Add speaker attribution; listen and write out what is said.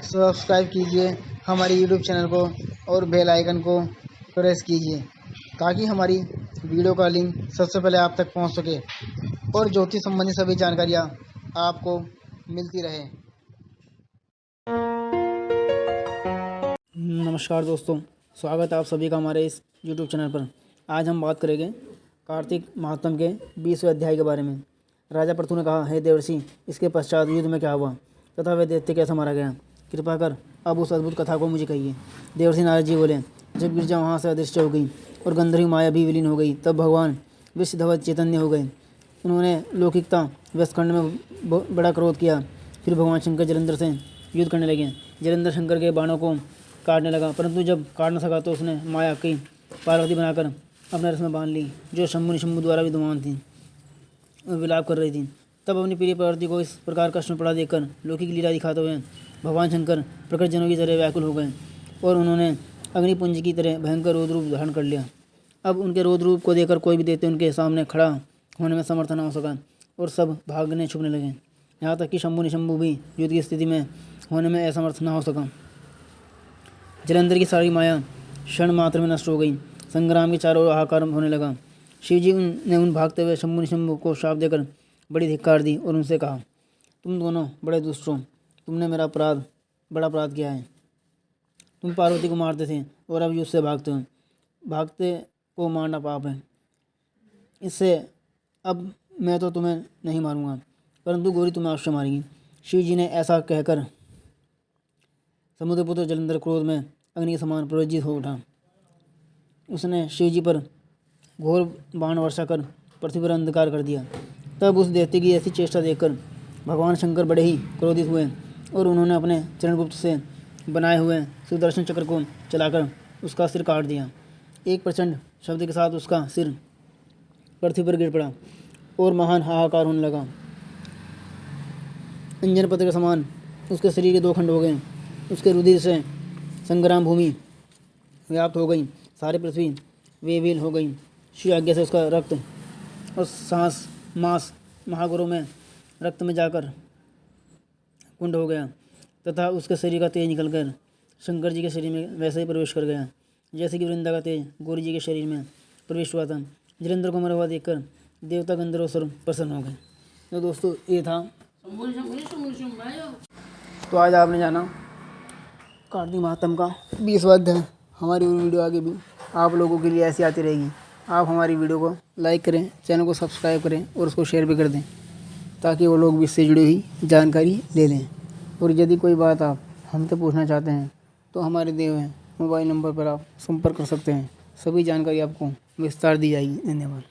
Speaker 1: Subscribe कीजिए हमारे YouTube channel को और बेल आइकन को प्रेस कीजिए ताकि हमारी वीडियो का लिंक सबसे पहले आप तक पहुंच सके और ज्योतिष संबंधी सभी जानकारियाँ आपको मिलती रहे। नमस्कार दोस्तों, स्वागत है आप सभी का हमारे इस यूट्यूब चैनल पर। आज हम बात करेंगे कार्तिक महात्म के 20वें अध्याय के बारे में। राजा पृथु ने कहा, हे देवर्षि, इसके पश्चात युद्ध में क्या हुआ तथा वह दैत्य कैसे मारा गया? कृपा कर अब उस अद्भुत कथा को मुझे कहिए। देवर्षि नारद जी बोले, जब गिरजा वहाँ से अदृश्य हो गई और गंधर्वी माया भी विलीन हो गई, तब भगवान विष्णुध्वज चैतन्य हो गए। उन्होंने लौकिकता व्यस्तखंड में बड़ा क्रोध किया। फिर भगवान शंकर जलंधर से युद्ध करने लगे। जलंधर शंकर के बाणों को काटने लगा, परंतु जब काट न सका तो उसने माया की पार्वती बनाकर अपने रस में बांध ली, जो शंभु निशंभु द्वारा विद्यमान थी और विलाप कर रही थी। तब अपनी प्रिय पार्वती को इस प्रकार कष्ट में पड़ा देखकर लौकिक लीला दिखाते हुए भगवान शंकर प्रकट जनों की तरह व्याकुल हो गए और उन्होंने अग्निपुंज की तरह भयंकर रौद्र रूप धारण कर लिया। अब उनके रौद्र रूप को देखकर कोई भी दैत्य उनके सामने खड़ा होने में समर्थ न हो सका और सब भागने छुपने लगे। यहाँ तक कि शंभु निशंभु भी युद्ध की स्थिति में होने में असमर्थ न हो सका। जलंधर की सारी माया क्षण मात्र में नष्ट हो गई। संग्राम के चारों ओर हाहाकार होने लगा। शिवजी ने उन भागते हुए शंभु निशंभु को श्राप देकर बड़ी धिक्कार दी और उनसे कहा, तुम दोनों बड़े दुष्ट हो, तुमने मेरा बड़ा अपराध किया है। तुम पार्वती को मारते थे और अब युद्ध से भागते हो। भागते को मारना पाप है। इससे अब मैं तो तुम्हें नहीं मारूंगा, परंतु गौरी तुम्हें अवश्य मारेगी। शिवजी ने ऐसा कहकर समुद्रपुत्र जलंधर क्रोध में अग्नि के समान प्रज्वलित हो उठा। उसने शिवजी पर घोर बाण वर्षा कर पृथ्वी पर अंधकार कर दिया। तब उस दैत्य की ऐसी चेष्टा देखकर भगवान शंकर बड़े ही क्रोधित हुए और उन्होंने अपने चरणगुप्त से बनाए हुए सुदर्शन चक्र को चलाकर उसका सिर काट दिया। एक प्रचंड शब्द के साथ उसका सिर पृथ्वी पर गिर पड़ा और महान हाहाकार होने लगा। अंजन पत्र के समान उसके शरीर के 2 खंड हो गए। उसके रुधिर से संग्राम भूमि व्याप्त हो गई। सारी पृथ्वी वेविल हो गई। शिव आज्ञा से उसका रक्त और सांस मांस महागुरों में रक्त में जाकर कुंड हो गया तथा उसके शरीर का तेज निकलकर शंकर जी के शरीर में वैसे ही प्रवेश कर गया जैसे कि वृंदा का तेज गौरी जी के शरीर में प्रवेश हुआ था। जलंधर को मरा हुआ देखकर देवता गंधर्व सर्व प्रसन्न हो गए। तो दोस्तों ये था। तो आज आपने जाना कार्तिक महात्म का 20वां अध्याय। हमारी वीडियो आगे भी आप लोगों के लिए ऐसी आती रहेगी। आप हमारी वीडियो को लाइक करें, चैनल को सब्सक्राइब करें और उसको शेयर भी कर दें ताकि वो लोग भी इससे जुड़ी हुई जानकारी ले लें। और यदि कोई बात आप हमसे पूछना चाहते हैं तो हमारे दिए हुए मोबाइल नंबर पर आप संपर्क कर सकते हैं। सभी जानकारी आपको विस्तार दी जाएगी। धन्यवाद।